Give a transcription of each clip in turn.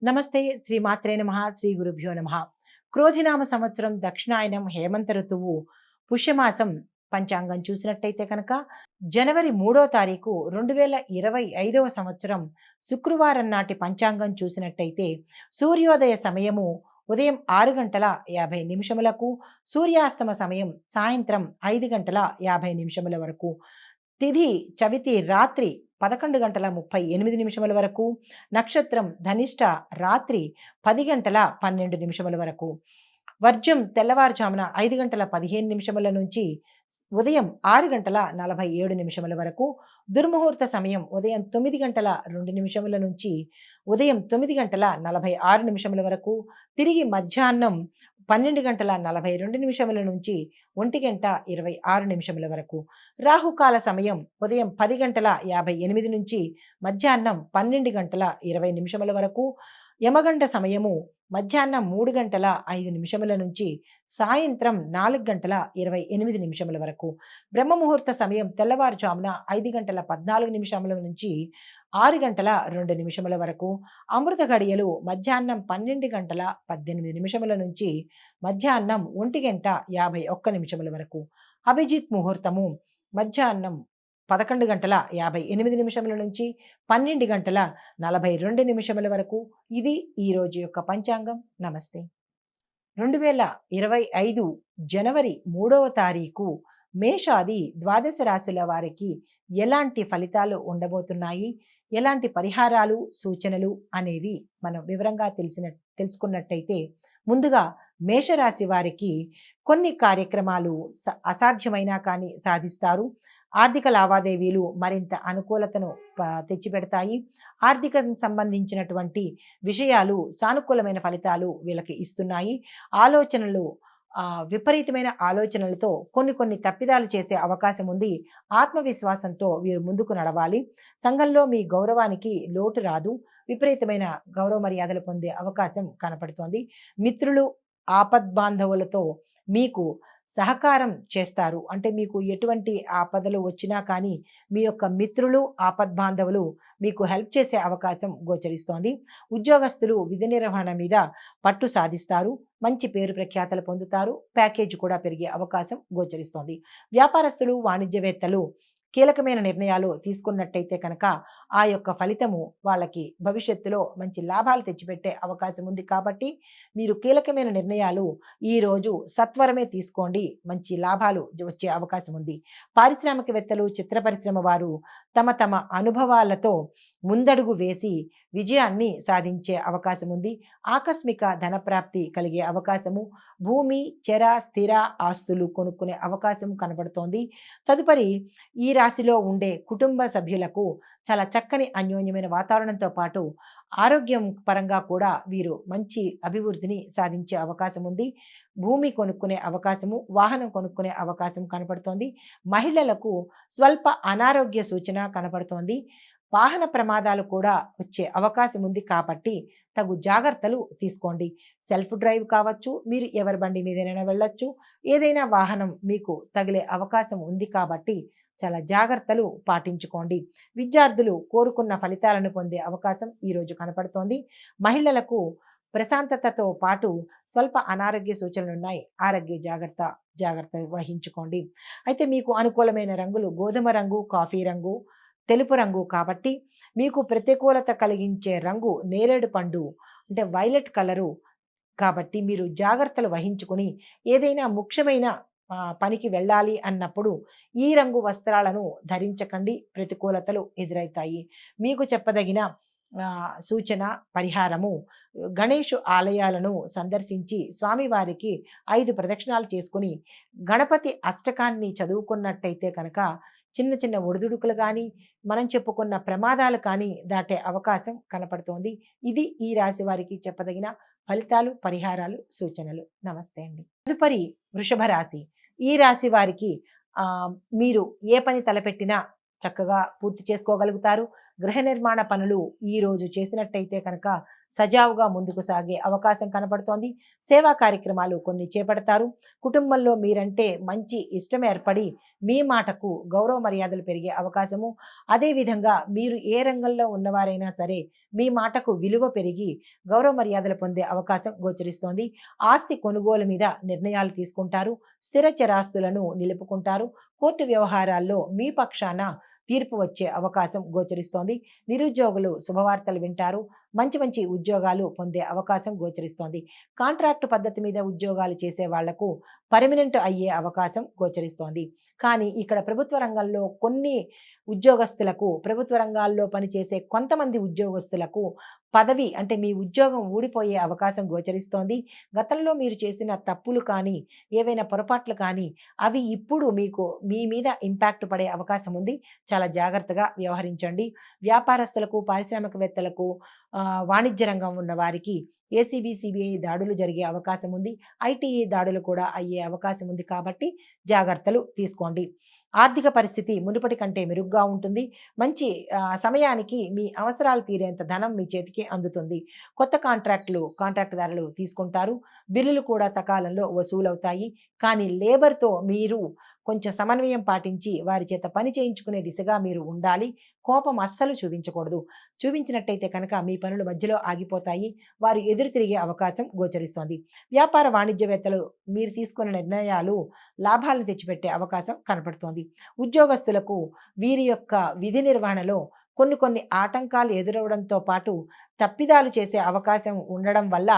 నమస్తే. శ్రీ మాత్రే నమః. శ్రీ గురుభ్యో నమః. క్రోధినామ సంవత్సరం దక్షిణాయనం హేమంత ఋతువు పుష్యమాసం పంచాంగం చూసినట్టయితే కనుక జనవరి 3వ తారీఖు 2025వ సంవత్సరం శుక్రవారం నాటి పంచాంగం చూసినట్టయితే సూర్యోదయ సమయము ఉదయం 6 గంటల 50 నిమిషములకు, సూర్యాస్తమ సమయం సాయంత్రం 5 గంటల 50 నిమిషముల వరకు, తిథి చవితి రాత్రి 11 గంటల 38 నిమిషముల వరకు, నక్షత్రం ధనిష్ట రాత్రి 10 గంటల 12 నిమిషముల వరకు, వర్జం తెల్లవారుజామున 5 గంటల 15 నిమిషముల నుంచి ఉదయం 6 గంటల 47 నిమిషముల వరకు, దుర్ముహూర్త సమయం ఉదయం 9 గంటల 2 నిమిషముల నుంచి ఉదయం 9 గంటల 46 నిమిషముల వరకు, తిరిగి మధ్యాహ్నం 12 గంటల 42 నిమిషముల నుంచి 1 గంట 26 నిమిషముల వరకు, రాహుకాల సమయం ఉదయం 10 గంటల 58 నుంచి మధ్యాహ్నం 12 గంటల 20 నిమిషముల వరకు, యమగండ సమయము మధ్యాహ్నం 3 గంటల 5 నిమిషముల నుంచి సాయంత్రం 4 గంటల 28 నిమిషముల వరకు, బ్రహ్మ ముహూర్త సమయం తెల్లవారుజామున 5 గంటల 14 నిమిషముల నుంచి 6 గంటల 2 నిమిషముల వరకు, అమృత గడియలు మధ్యాహ్నం 12 గంటల 18 నిమిషముల నుంచి మధ్యాహ్నం 1 గంట 51 నిమిషముల వరకు, అభిజిత్ ముహూర్తము మధ్యాహ్నం 11 గంటల 58 నిమిషముల నుంచి 12 గంటల 42 నిమిషముల వరకు. ఇది ఈ రోజు యొక్క పంచాంగం. నమస్తే. 2025 జనవరి 3వ తారీఖు మేషాది ద్వాదశ రాశుల వారికి ఎలాంటి ఫలితాలు ఉండబోతున్నాయి, ఎలాంటి పరిహారాలు సూచనలు అనేవి మనం వివరంగా తెలుసుకున్నట్టయితే, ముందుగా మేషరాశి వారికి కొన్ని కార్యక్రమాలు అసాధ్యమైనా కానీ సాధిస్తారు. ఆర్థిక లావాదేవీలు మరింత అనుకూలతను తెచ్చిపెడతాయి. ఆర్థిక సంబంధించినటువంటి విషయాలు సానుకూలమైన ఫలితాలు వీళ్ళకి ఇస్తున్నాయి. ఆలోచనలు విపరీతమైన ఆలోచనలతో కొన్ని తప్పిదాలు చేసే అవకాశం ఉంది. ఆత్మవిశ్వాసంతో వీరు ముందుకు నడవాలి. సంఘంలో మీ గౌరవానికి లోటు రాదు. విపరీతమైన గౌరవ మర్యాదలు పొందే అవకాశం కనపడుతోంది. మిత్రులు ఆపద్బాంధవులతో మీకు సహకారం చేస్తారు. అంటే మీకు ఎటువంటి ఆపదలు వచ్చినా కానీ మీ యొక్క మిత్రులు ఆపద్బాంధవులు మీకు హెల్ప్ చేసే అవకాశం గోచరిస్తోంది. ఉద్యోగస్తులు విధి నిర్వహణ మీద పట్టు సాధిస్తారు. మంచి పేరు ప్రఖ్యాతలు పొందుతారు. ప్యాకేజ్ కూడా పెరిగే అవకాశం గోచరిస్తోంది. వ్యాపారస్తులు వాణిజ్యవేత్తలు కీలకమైన నిర్ణయాలు తీసుకున్నట్టయితే కనుక ఆ యొక్క ఫలితము వాళ్ళకి భవిష్యత్తులో మంచి లాభాలు తెచ్చిపెట్టే అవకాశం ఉంది. కాబట్టి మీరు కీలకమైన నిర్ణయాలు ఈరోజు సత్వరమే తీసుకోండి. మంచి లాభాలు వచ్చే అవకాశం ఉంది. పారిశ్రామికవేత్తలు, చిత్ర పరిశ్రమ వారు తమ అనుభవాలతో ముందడుగు వేసి విజయాన్ని సాధించే అవకాశం ఉంది. ఆకస్మిక ధనప్రాప్తి కలిగే అవకాశము, భూమి, చెర, స్థిర ఆస్తులు కొనుక్కునే అవకాశం కనబడుతోంది. తదుపరి ఈ రాశిలో ఉండే కుటుంబ సభ్యులకు చాలా చక్కని అన్యోన్యమైన వాతావరణంతో పాటు ఆరోగ్యం పరంగా కూడా వీరు మంచి అభివృద్ధిని సాధించే అవకాశం ఉంది. భూమి కొనుక్కునే అవకాశము, వాహనం కొనుక్కునే అవకాశం కనపడుతోంది. మహిళలకు స్వల్ప అనారోగ్య సూచన కనపడుతోంది. వాహన ప్రమాదాలు కూడా వచ్చే అవకాశం ఉంది. కాబట్టి తగు జాగ్రత్తలు తీసుకోండి. సెల్ఫ్ డ్రైవ్ కావచ్చు, మీరు ఎవరి బండి మీదైనా వెళ్ళొచ్చు. ఏదైనా వాహనం మీకు తగిలే అవకాశం ఉంది కాబట్టి చాలా జాగ్రత్తలు పాటించుకోండి. విద్యార్థులు కోరుకున్న ఫలితాలను పొందే అవకాశం ఈరోజు కనపడుతోంది. మహిళలకు ప్రశాంతతతో పాటు స్వల్ప అనారోగ్య సూచనలు ఉన్నాయి. ఆరోగ్య జాగ్రత్త వహించుకోండి. అయితే మీకు అనుకూలమైన రంగులు గోధుమ రంగు, కాఫీ రంగు, తెలుపు రంగు. కాబట్టి మీకు ప్రతికూలత కలిగించే రంగు నేరేడు పండు అంటే వైలెట్ కలరు. కాబట్టి మీరు జాగ్రత్తలు వహించుకుని ఏదైనా ముఖ్యమైన పనికి వెళ్ళాలి అన్నప్పుడు ఈ రంగు వస్త్రాలను ధరించకండి. ప్రతికూలతలు ఎదురవుతాయి. మీకు చెప్పదగిన సూచన పరిహారము, గణేష్ ఆలయాలను సందర్శించి స్వామివారికి 5 ప్రదక్షిణాలు చేసుకుని గణపతి అష్టకాన్ని చదువుకున్నట్టయితే కనుక చిన్న ఒడిదుడుకులు కానీ మనం చెప్పుకున్న ప్రమాదాలు కానీ దాటే అవకాశం కనపడుతోంది. ఇది ఈ రాశి వారికి చెప్పదగిన ఫలితాలు, పరిహారాలు, సూచనలు. నమస్తే అండి. తదుపరి వృషభ రాశి. ఈ రాశి వారికి మీరు ఏ పని తలపెట్టినా చక్కగా పూర్తి చేసుకోగలుగుతారు. గృహ నిర్మాణ పనులు ఈ రోజు చేసినట్టయితే కనుక సజావుగా ముందుకు సాగే అవకాశం కనపడుతోంది. సేవా కార్యక్రమాలు కొన్ని చేపడతారు. కుటుంబంలో మీరంటే మంచి ఇష్టం ఏర్పడి మీ మాటకు గౌరవ మర్యాదలు పెరిగే అవకాశము, అదేవిధంగా మీరు ఏ రంగంలో ఉన్నవారైనా సరే మీ మాటకు విలువ పెరిగి గౌరవ మర్యాదలు పొందే అవకాశం గోచరిస్తోంది. ఆస్తి కొనుగోలు మీద నిర్ణయాలు తీసుకుంటారు. స్థిర చరాస్తులను నిలుపుకుంటారు. కోర్టు వ్యవహారాల్లో మీ పక్షాన తీర్పు వచ్చే అవకాశం గోచరిస్తోంది. నిరుద్యోగులు శుభవార్తలు వింటారు. మంచి మంచి ఉద్యోగాలు పొందే అవకాశం గోచరిస్తోంది. కాంట్రాక్ట్ పద్ధతి మీద ఉద్యోగాలు చేసే వాళ్లకు పర్మనెంట్ అయ్యే అవకాశం గోచరిస్తోంది. కానీ ఇక్కడ ప్రభుత్వ రంగంలో కొన్ని ఉద్యోగస్తులకు, ప్రభుత్వ రంగాల్లో పనిచేసే కొంతమంది ఉద్యోగస్తులకు పదవి అంటే మీ ఉద్యోగం ఊడిపోయే అవకాశం గోచరిస్తోంది. గతంలో మీరు చేసిన తప్పులు కానీ, ఏవైనా పొరపాట్లు కానీ అవి ఇప్పుడు మీ మీద ఇంపాక్ట్ పడే అవకాశం ఉంది. చాలా జాగ్రత్తగా వ్యవహరించండి. వ్యాపారస్తులకు, పారిశ్రామికవేత్తలకు, వాణిజ్య రంగం ఉన్న వారికి ఏసీబీ, సిబిఐ దాడులు జరిగే అవకాశం ఉంది. ఐటీఈ దాడులు కూడా అయ్యే అవకాశం ఉంది కాబట్టి జాగ్రత్తలు తీసుకోండి. ఆర్థిక పరిస్థితి మునుపటి కంటే మెరుగ్గా ఉంటుంది. మంచి సమయానికి మీ అవసరాలు తీరేంత ధనం మీ చేతికి అందుతుంది. కొత్త కాంట్రాక్టుదారులు తీసుకుంటారు. బిల్లులు కూడా సకాలంలో వసూలవుతాయి. కానీ లేబర్తో మీరు కొంచెం సమన్వయం పాటించి వారి చేత పని చేయించుకునే దిశగా మీరు ఉండాలి. కోపం అస్సలు చూపించకూడదు. చూపించినట్టయితే కనుక మీ పనులు మధ్యలో ఆగిపోతాయి. వారు ఎదురు తిరిగే అవకాశం గోచరిస్తోంది. వ్యాపార వాణిజ్యవేత్తలు మీరు తీసుకున్న నిర్ణయాలు లాభాలను తెచ్చిపెట్టే అవకాశం కనపడుతోంది. ఉద్యోగస్తులకు వీరి యొక్క విధి నిర్వహణలో కొన్ని ఆటంకాలు ఎదురవడంతో పాటు తప్పిదాలు చేసే అవకాశం ఉండడం వల్ల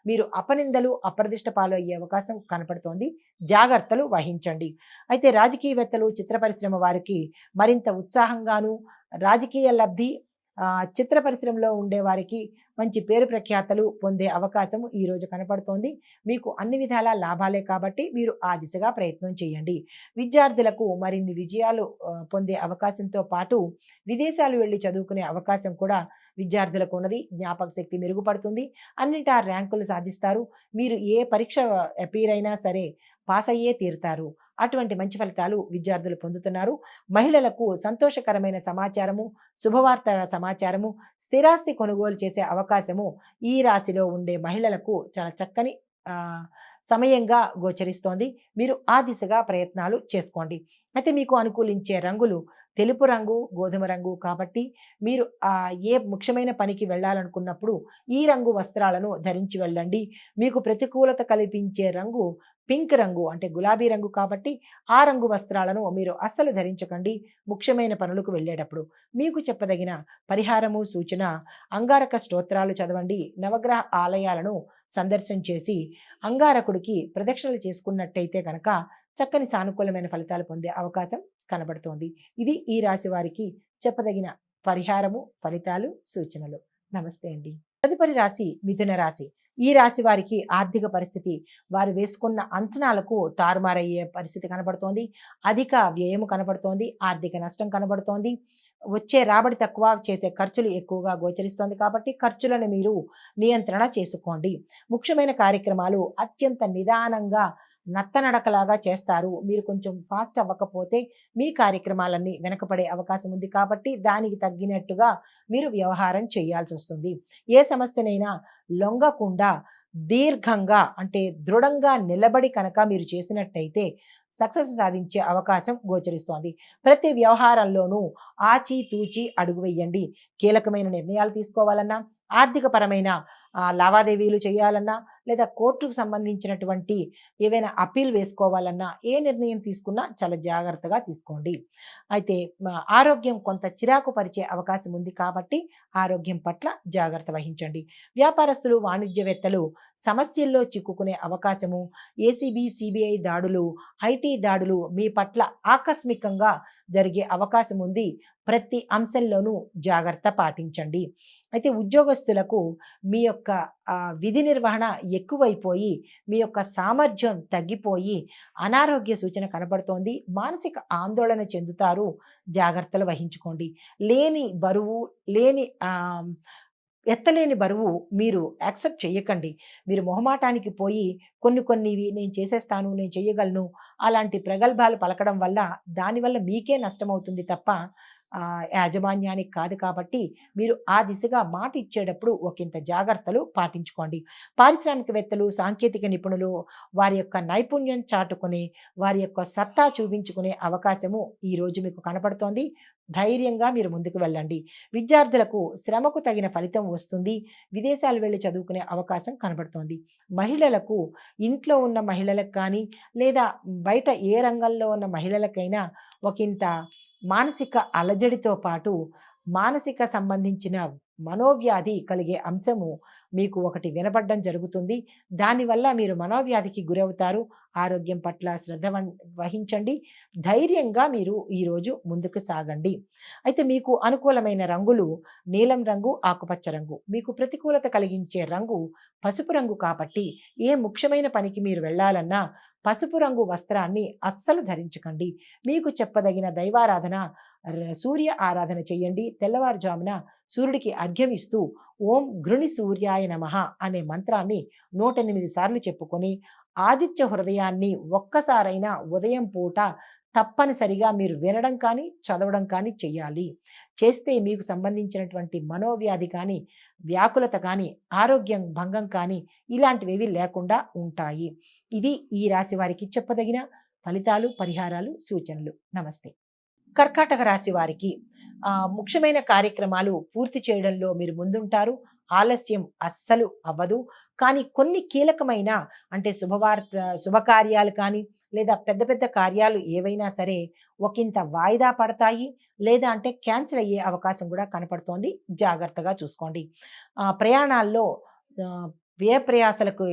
మీరు అపనిందలు, అప్రదిష్ట పాలు అయ్యే అవకాశం కనపడుతోంది. జాగ్రత్తలు వహించండి. అయితే రాజకీయవేత్తలు, చిత్ర పరిశ్రమ వారికి మరింత ఉత్సాహంగాను, రాజకీయ లబ్ధి, చిత్ర పరిశ్రమలో ఉండే వారికి మంచి పేరు ప్రఖ్యాతలు పొందే అవకాశం ఈరోజు కనపడుతోంది. మీకు అన్ని విధాల లాభాలే కాబట్టి మీరు ఆ దిశగా ప్రయత్నం చేయండి. విద్యార్థులకు మరిన్ని విజయాలు పొందే అవకాశంతో పాటు విదేశాలు వెళ్ళి చదువుకునే అవకాశం కూడా విద్యార్థులకు ఉన్నది. జ్ఞాపక శక్తి మెరుగుపడుతుంది. అన్నిటా ర్యాంకులు సాధిస్తారు. మీరు ఏ పరీక్ష అపీర్ అయినా సరే పాస్ అయ్యే తీరుతారు. అటువంటి మంచి ఫలితాలు విద్యార్థులు పొందుతున్నారు. మహిళలకు సంతోషకరమైన సమాచారము, శుభవార్త సమాచారము, స్థిరాస్తి కొనుగోలు చేసే అవకాశము ఈ రాశిలో ఉండే మహిళలకు చాలా చక్కని సమయంగా గోచరిస్తోంది. మీరు ఆ దిశగా ప్రయత్నాలు చేసుకోండి. అయితే మీకు అనుకూలించే రంగులు తెలుపు రంగు, గోధుమ రంగు కాబట్టి మీరు ఏ ముఖ్యమైన పనికి వెళ్ళాలనుకున్నప్పుడు ఈ రంగు వస్త్రాలను ధరించి వెళ్ళండి. మీకు ప్రతికూలత కల్పించే రంగు పింక్ రంగు అంటే గులాబీ రంగు కాబట్టి ఆ రంగు వస్త్రాలను మీరు అస్సలు ధరించకండి ముఖ్యమైన పనులకు వెళ్ళేటప్పుడు. మీకు చెప్పదగిన పరిహారము, సూచన అంగారక స్తోత్రాలు చదవండి. నవగ్రహ ఆలయాలను సందర్శన చేసి అంగారకుడికి ప్రదక్షిణలు చేసుకున్నట్టయితే కనుక చక్కని సానుకూలమైన ఫలితాలు పొందే అవకాశం కనబడుతోంది. ఇది ఈ రాశి వారికి చెప్పదగిన పరిహారము, ఫలితాలు, సూచనలు. నమస్తే అండి. తదుపరి రాశి మిథున రాశి. ఈ రాశి వారికి ఆర్థిక పరిస్థితి వారు వేసుకున్న అంచనాలకు తారుమారయ్యే పరిస్థితి కనబడుతోంది. అధిక వ్యయము కనబడుతోంది. ఆర్థిక నష్టం కనబడుతోంది. వచ్చే రాబడి తక్కువ, చేసే ఖర్చులు ఎక్కువగా గోచరిస్తోంది కాబట్టి ఖర్చులను మీరు నియంత్రణ చేసుకోండి. ముఖ్యమైన కార్యక్రమాలు అత్యంత నిదానంగా నత్తనడకలాగా చేస్తారు. మీరు కొంచెం ఫాస్ట్ అవ్వకపోతే మీ కార్యక్రమాలన్నీ వెనకపడే అవకాశం ఉంది కాబట్టి దానికి తగ్గినట్టుగా మీరు వ్యవహారం చేయాల్సి వస్తుంది. ఏ సమస్యనైనా లొంగకుండా దీర్ఘంగా అంటే దృఢంగా నిలబడి కనుక మీరు చేసినట్టయితే సక్సెస్ సాధించే అవకాశం గోచరిస్తోంది. ప్రతి వ్యవహారంలోనూ ఆచితూచి అడుగు వేయండి. కీలకమైన నిర్ణయాలు తీసుకోవాలన్నా, ఆర్థిక పరమైన లావాదేవీలు చేయాలన్నా, లేదా కోర్టుకు సంబంధించినటువంటి ఏవైనా అప్పీల్ వేసుకోవాలన్నా, ఏ నిర్ణయం తీసుకున్నా చాలా జాగ్రత్తగా తీసుకోండి. అయితే ఆరోగ్యం కొంత చిరాకు పరిచే అవకాశం ఉంది కాబట్టి ఆరోగ్యం పట్ల జాగ్రత్త వహించండి. వ్యాపారస్తులు, వాణిజ్యవేత్తలు సమస్యల్లో చిక్కుకునే అవకాశము, ఏసీబీ, సిబిఐ దాడులు, ఐటీ దాడులు మీ పట్ల ఆకస్మికంగా జరిగే అవకాశం ఉంది. ప్రతి అంశంలోనూ జాగ్రత్త పాటించండి. అయితే ఉద్యోగస్తులకు మీ యొక్క విధి నిర్వహణ ఎక్కువైపోయి మీ యొక్క సామర్థ్యం తగ్గిపోయి అనారోగ్య సూచన కనబడుతోంది. మానసిక ఆందోళన చెందుతారు. జాగ్రత్తలు వహించుకోండి. ఎత్తలేని బరువు మీరు యాక్సెప్ట్ చేయకండి. మీరు మొహమాటానికి పోయి కొన్నివి నేను చేసేస్తాను, నేను చేయగలను అలాంటి ప్రగల్భాలు పలకడం వల్ల దానివల్ల మీకే నష్టమవుతుంది తప్ప యాజమాన్యానికి కాదు కాబట్టి మీరు ఆ దిశగా మాట ఇచ్చేటప్పుడు ఒకంత జాగ్రత్తలు పాటించుకోండి. పారిశ్రామికవేత్తలు, సాంకేతిక నిపుణులు వారి యొక్క నైపుణ్యం చాటుకుని, వారి యొక్క సత్తా చూపించుకునే అవకాశము ఈరోజు మీకు కనపడుతోంది. ధైర్యంగా మీరు ముందుకు వెళ్ళండి. విద్యార్థులకు శ్రమకు తగిన ఫలితం వస్తుంది. విదేశాలు వెళ్లి చదువుకునే అవకాశం కనబడుతోంది. మహిళలకు ఇంట్లో ఉన్న మహిళలకు కానీ, లేదా బయట ఏ రంగంలో ఉన్న మహిళలకైనా ఒకంత మానసిక అలజడితో పాటు మానసిక సంబంధించిన మనోవ్యాధి కలిగే అంశము మీకు ఒకటి వినపడడం జరుగుతుంది. దానివల్ల మీరు మనోవ్యాధికి గురవుతారు. ఆరోగ్యం పట్ల శ్రద్ధ వహించండి. ధైర్యంగా మీరు ఈరోజు ముందుకు సాగండి. అయితే మీకు అనుకూలమైన రంగులు నీలం రంగు, ఆకుపచ్చ రంగు. మీకు ప్రతికూలత కలిగించే రంగు పసుపు రంగు కాబట్టి ఏ ముఖ్యమైన పనికి మీరు వెళ్ళాలన్నా పసుపు రంగు వస్త్రాన్ని అస్సలు ధరించకండి. మీకు చెప్పదగిన దైవారాధన సూర్య ఆరాధన చేయండి. తెల్లవారుజామున సూర్యుడికి అర్ఘ్యం ఇస్తూ ఓం గృణి సూర్యాయ నమః అనే మంత్రాన్ని 108 సార్లు చెప్పుకొని ఆదిత్య హృదయాన్ని ఒక్కసారైనా ఉదయం పూట తప్పనిసరిగా మీరు వినడం కానీ, చదవడం కానీ చెయ్యాలి. చేస్తే మీకు సంబంధించినటువంటి మనోవ్యాధి కానీ, వ్యాకులత కానీ, ఆరోగ్యం భంగం కానీ ఇలాంటివేవి లేకుండా ఉంటాయి. ఇది ఈ రాశి వారికి చెప్పదగిన ఫలితాలు, పరిహారాలు, సూచనలు. నమస్తే. కర్కాటక రాశి వారికి ముఖ్యమైన కార్యక్రమాలు పూర్తి చేయడంలో మీరు ముందుంటారు. ఆలస్యం అస్సలు అవ్వదు. కానీ కొన్ని కీలకమైన అంటే శుభకార్యాలు కానీ, లేదా పెద్ద పెద్ద కార్యాలు ఏవైనా సరే ఒకంత వాయిదా పడతాయి. లేదా అంటే క్యాన్సిల్ అయ్యే అవకాశం కూడా కనపడుతోంది. జాగ్రత్తగా చూసుకోండి. ప్రయాణాల్లో వ్యయ ప్రయాసలకు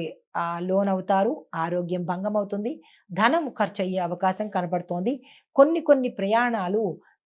లోనవుతారు. ఆరోగ్యం భంగమవుతుంది. ధనం ఖర్చయ్యే అవకాశం కనపడుతోంది. కొన్ని ప్రయాణాలు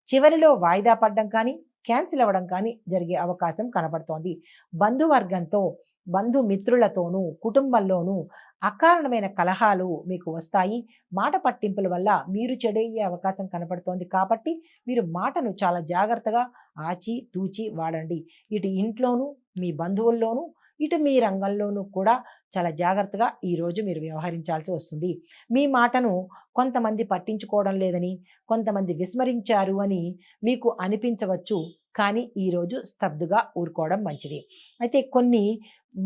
చివరిలో వాయిదా పడడం కానీ, క్యాన్సిల్ అవ్వడం కానీ జరిగే అవకాశం కనపడుతోంది. బంధువర్గంతో, బంధుమిత్రులతోనూ, కుటుంబంలోనూ అకారణమైన కలహాలు మీకు వస్తాయి. మాట పట్టింపుల వల్ల మీరు చెడయ్యే అవకాశం కనపడుతోంది కాబట్టి మీరు మాటను చాలా జాగ్రత్తగా ఆచి తూచి వాడండి. ఇటు ఇంట్లోనూ, మీ బంధువుల్లోనూ, ఇటు మీ రంగంలోనూ కూడా చాలా జాగ్రత్తగా ఈరోజు మీరు వ్యవహరించాల్సి వస్తుంది. మీ మాటను కొంతమంది పట్టించుకోవడం లేదని, కొంతమంది విస్మరించారు అని మీకు అనిపించవచ్చు. కానీ ఈరోజు స్తబ్దుగా ఊరుకోవడం మంచిది. అయితే కొన్ని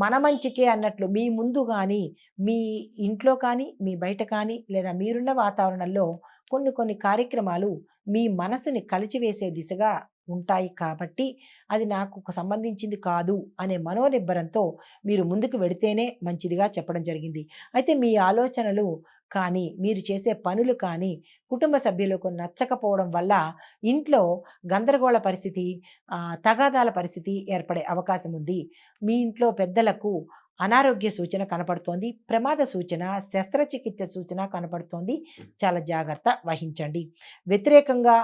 మన మంచికే అన్నట్లు మీ ముందు కానీ, మీ ఇంట్లో కానీ, మీ బయట కానీ, లేదా మీరున్న వాతావరణంలో కొన్ని కార్యక్రమాలు మీ మనసుని కలిచివేసే దిశగా ఉంటాయి కాబట్టి అది నాకు సంబంధించింది కాదు అనే మనోనిబ్బరంతో మీరు ముందుకు వెడితేనే మంచిదిగా చెప్పడం జరిగింది. అయితే మీ ఆలోచనలు కానీ, మీరు చేసే పనులు కానీ కుటుంబ సభ్యులకు నచ్చకపోవడం వల్ల ఇంట్లో గందరగోళ పరిస్థితి, తగాదాల పరిస్థితి ఏర్పడే అవకాశం ఉంది. మీ ఇంట్లో పెద్దలకు అనారోగ్య సూచన కనపడుతోంది. ప్రమాద సూచన, శస్త్రచికిత్స సూచన కనపడుతోంది. చాలా జాగ్రత్త వహించండి. వ్యతిరేకంగా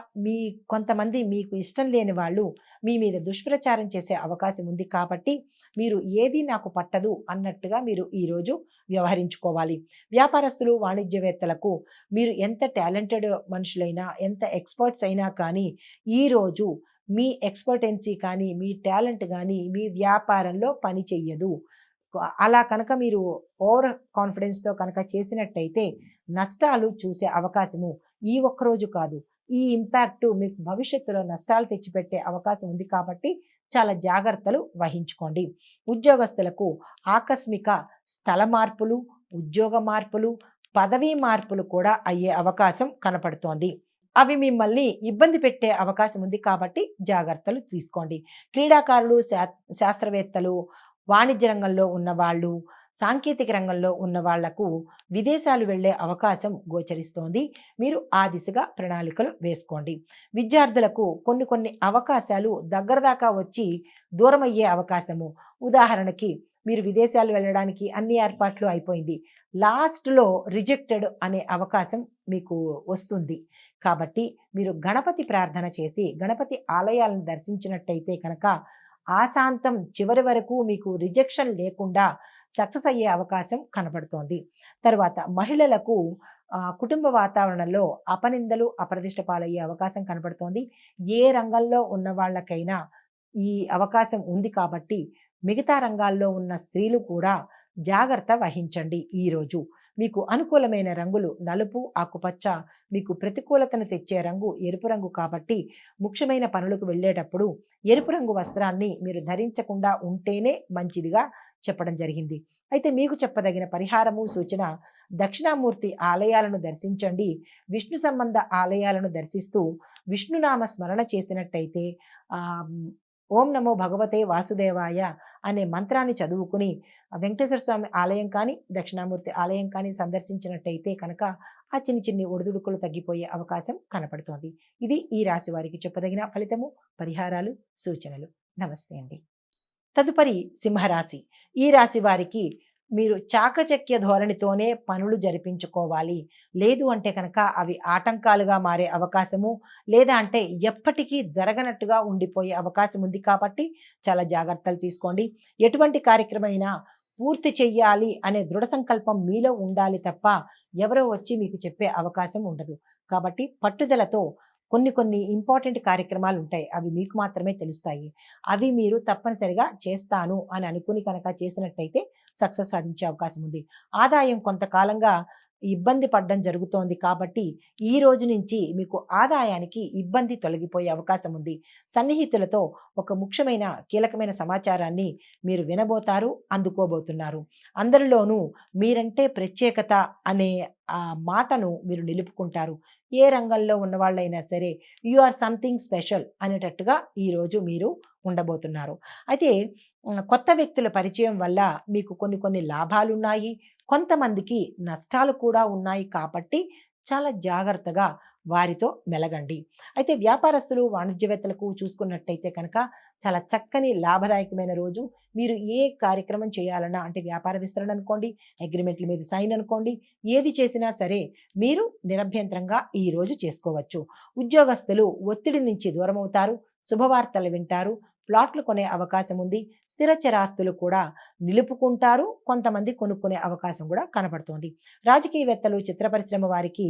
కొంతమంది మీకు ఇష్టం లేని వాళ్ళు మీ మీద దుష్ప్రచారం చేసే అవకాశం ఉంది కాబట్టి మీరు ఏది నాకు పట్టదు అన్నట్టుగా మీరు ఈరోజు వ్యవహరించుకోవాలి. వ్యాపారస్తులు, వాణిజ్యవేత్తలకు మీరు ఎంత టాలెంటెడ్ మనుషులైనా, ఎంత ఎక్స్పర్ట్స్ అయినా కానీ ఈరోజు మీ ఎక్స్పర్టెన్సీ కానీ, మీ టాలెంట్ కానీ మీ వ్యాపారంలో పని చెయ్యదు. అలా కనుక మీరు ఓవర్ కాన్ఫిడెన్స్‌తో కనుక చేసినట్టయితే నష్టాలు చూసే అవకాశము ఈ ఒక్కరోజు కాదు, ఈ ఇంపాక్ట్ మీకు భవిష్యత్తులో నష్టాలు తెచ్చిపెట్టే అవకాశం ఉంది కాబట్టి చాలా జాగ్రత్తలు వహించుకోండి. ఉద్యోగస్తులకు ఆకస్మిక స్థల మార్పులు, ఉద్యోగ మార్పులు, పదవీ మార్పులు కూడా అయ్యే అవకాశం కనపడుతోంది. అవి మిమ్మల్ని ఇబ్బంది పెట్టే అవకాశం ఉంది కాబట్టి జాగ్రత్తలు తీసుకోండి. క్రీడాకారులు, శాస్త్రవేత్తలు, వాణిజ్య రంగంలో ఉన్నవాళ్ళు, సాంకేతిక రంగంలో ఉన్న వాళ్లకు విదేశాలు వెళ్ళే అవకాశం గోచరిస్తోంది. మీరు ఆ దిశగా ప్రణాళికలు వేసుకోండి. విద్యార్థులకు కొన్ని అవకాశాలు దగ్గర దాకా వచ్చి దూరమయ్యే అవకాశము. ఉదాహరణకి మీరు విదేశాలు వెళ్ళడానికి అన్ని ఏర్పాట్లు అయిపోయింది. లాస్ట్‌లో రిజెక్టెడ్ అనే అవకాశం మీకు వస్తుంది. కాబట్టి మీరు గణపతి ప్రార్థన చేసి, గణపతి ఆలయాలను దర్శించినట్టయితే కనుక ఆశాంతం చివరి వరకు మీకు రిజెక్షన్ లేకుండా సక్సెస్ అయ్యే అవకాశం కనపడుతోంది. తర్వాత మహిళలకు కుటుంబ వాతావరణంలో అపనిందలు, అప్రదిష్ట పాలయ్యే అవకాశం కనపడుతోంది. ఏ రంగంలో ఉన్న వాళ్ళకైనా ఈ అవకాశం ఉంది కాబట్టి మిగతా రంగాల్లో ఉన్న స్త్రీలు కూడా జాగ్రత్త వహించండి ఈరోజు. మీకు అనుకూలమైన రంగులు నలుపు, ఆకుపచ్చ. మీకు ప్రతికూలతను తెచ్చే రంగు ఎరుపు రంగు కాబట్టి ముఖ్యమైన పనులకు వెళ్ళేటప్పుడు ఎరుపు రంగు వస్త్రాన్ని మీరు ధరించకుండా ఉంటేనే మంచిదిగా చెప్పడం జరిగింది. అయితే మీకు చెప్పదగిన పరిహారము, సూచన దక్షిణామూర్తి ఆలయాలను దర్శించండి. విష్ణు సంబంధ ఆలయాలను దర్శిస్తూ విష్ణునామ స్మరణ చేసినట్టయితే ఆహ్, ఓం నమో భగవతే వాసుదేవాయ అనే మంత్రాన్ని చదువుకుని వెంకటేశ్వర స్వామి ఆలయం కానీ, దక్షిణామూర్తి ఆలయం కానీ సందర్శించినట్టయితే కనుక ఆ చిన్ని చిన్ని ఒడిదుడుకులు తగ్గిపోయే అవకాశం కనపడుతోంది. ఇది ఈ రాశి వారికి చెప్పదగిన ఫలితము, పరిహారాలు, సూచనలు. నమస్తే అండి. తదుపరి సింహరాశి. ఈ రాశి వారికి మీరు చాకచక్య ధోరణితోనే పనులు జరిపించుకోవాలి. లేదు అంటే కనుక అవి ఆటంకాలుగా మారే అవకాశము, లేదా అంటే ఎప్పటికీ జరగనట్టుగా ఉండిపోయే అవకాశం ఉంది కాబట్టి చాలా జాగ్రత్తలు తీసుకోండి. ఎటువంటి కార్యక్రమైనా పూర్తి చెయ్యాలి అనే దృఢ సంకల్పం మీలో ఉండాలి తప్ప ఎవరో వచ్చి మీకు చెప్పే అవకాశం ఉండదు. కాబట్టి పట్టుదలతో కొన్ని కొన్ని ఇంపార్టెంట్ కార్యక్రమాలు ఉంటాయి. అవి మీకు మాత్రమే తెలుస్తాయి. అవి మీరు తప్పనిసరిగా చేస్తాను అని అనుకుని కనుక చేసినట్టయితే సక్సెస్ సాధించే అవకాశం ఉంది. ఆదాయం కొంతకాలంగా ఇబ్బంది పడడం జరుగుతోంది కాబట్టి ఈ రోజు నుంచి మీకు ఆదాయానికి ఇబ్బంది తొలగిపోయే అవకాశం ఉంది. సన్నిహితులతో ఒక ముఖ్యమైన కీలకమైన సమాచారాన్ని మీరు వినబోతారు, అందుకోబోతున్నారు. అందరిలోనూ మీరంటే ప్రత్యేకత అనే ఆ మాటను మీరు నిలుపుకుంటారు. ఏ రంగంలో ఉన్నవాళ్ళైనా సరే యు ఆర్ సంథింగ్ స్పెషల్ అనేటట్టుగా ఈరోజు మీరు ఉండబోతున్నారు. అయితే కొత్త వ్యక్తుల పరిచయం వల్ల మీకు కొన్ని కొన్ని లాభాలున్నాయి. కొంతమందికి నష్టాలు కూడా ఉన్నాయి కాబట్టి చాలా జాగ్రత్తగా వారితో మెలగండి. అయితే వ్యాపారస్తులు, వాణిజ్యవేత్తలకు చూసుకున్నట్టయితే కనుక చాలా చక్కని లాభదాయకమైన రోజు. మీరు ఏ కార్యక్రమం చేయాలన్నా అంటే వ్యాపార విస్తరణ అనుకోండి, అగ్రిమెంట్ల మీద సైన్ అనుకోండి, ఏది చేసినా సరే మీరు నిరభ్యంతరంగా ఈ రోజు చేసుకోవచ్చు. ఉద్యోగస్తులు ఒత్తిడి నుంచి దూరమవుతారు, శుభవార్తలు వింటారు, ప్లాట్లు కొనే అవకాశం ఉంది. స్థిర చరాస్తులు కూడా నిలుపుకుంటారు, కొంతమంది కొనుక్కునే అవకాశం కూడా కనపడుతోంది. రాజకీయవేత్తలు, చిత్ర పరిశ్రమ వారికి